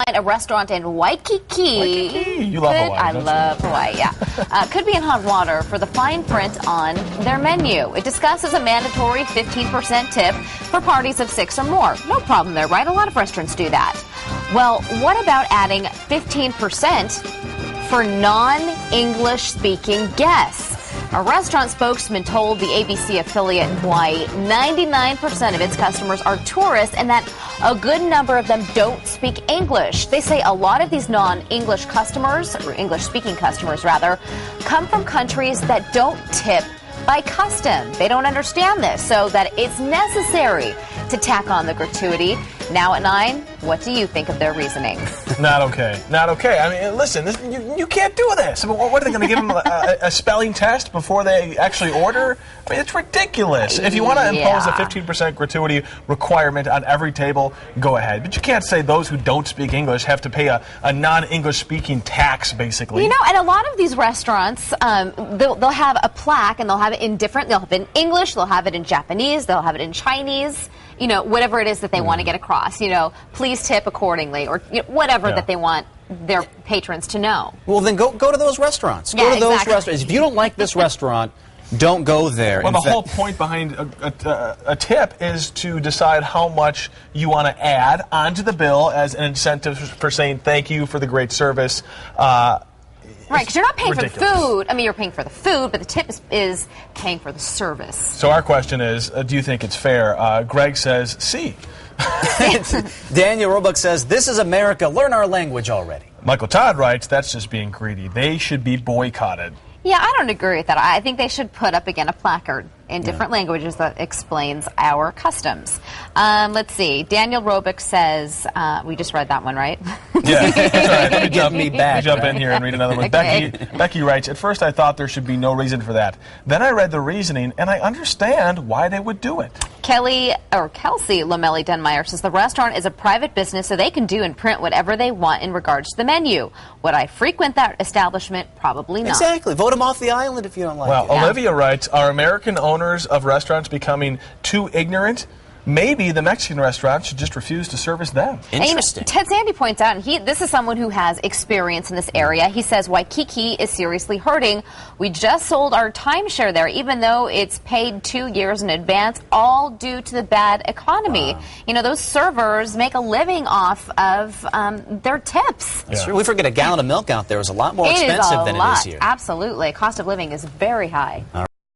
A restaurant in Waikiki. You love Hawaii, I don't love you? Hawaii, yeah. Could be in hot water for the fine print on their menu. It discusses a mandatory 15% tip for parties of 6 or more. No problem there, right? A lot of restaurants do that. Well, what about adding 15% for non-English speaking guests? A restaurant spokesman told the ABC affiliate in Hawaii 99% of its customers are tourists and that a good number of them don't speak English. They say a lot of these non-English customers, or English-speaking customers rather, come from countries that don't tip by custom. They don't understand this, so that it's necessary to tack on the gratuity. Now at 9, what do you think of their reasoning? Not okay. Not okay. I mean, listen, you can't do this. What are they going to give them a spelling test before they actually order? I mean, it's ridiculous. If you want to impose a 15% gratuity requirement on every table, go ahead. But you can't say those who don't speak English have to pay a non-English speaking tax, basically. You know, and a lot of these restaurants, they'll have a plaque and they'll have it in different, they'll have it in English, they'll have it in Japanese, they'll have it in Chinese. You know, whatever it is that they want to get across, you know, please tip accordingly, or whatever that they want their patrons to know. Well, then go to those restaurants. Go to those restaurants. If you don't like this restaurant, don't go there. Well, the whole point behind a tip is to decide how much you want to add onto the bill as an incentive for saying thank you for the great service. Right, because you're not paying for the food. I mean, you're paying for the food, but the tip is paying for the service. So our question is, do you think it's fair? Greg says, C. Daniel Roebuck says, this is America. Learn our language already. Michael Todd writes, that's just being greedy. They should be boycotted. Yeah, I don't agree with that. I think they should put up, again, a placard in different languages that explains our customs. Let's see. Daniel Roebuck says, we just read that one, right? Yeah, that's all right. Let me Give me back. jump in here and read another one. Okay. Becky writes, at first I thought there should be no reason for that. Then I read the reasoning, and I understand why they would do it. Kelsey Lomelli Denmeyer says the restaurant is a private business, so they can do and print whatever they want in regards to the menu. Would I frequent that establishment? Probably not. Exactly. Vote them off the island if you don't like it. Well, Olivia writes, are American owners of restaurants becoming too ignorant? Maybe the Mexican restaurant should just refuse to service them. Interesting. And, Ted Sandy points out, and this is someone who has experience in this area. He says Waikiki is seriously hurting. We just sold our timeshare there, even though it's paid 2 years in advance, all due to the bad economy. Wow. You know, those servers make a living off of their tips. That's true. We forget a gallon of milk out there is a lot more expensive than it is here. Absolutely. Cost of living is very high.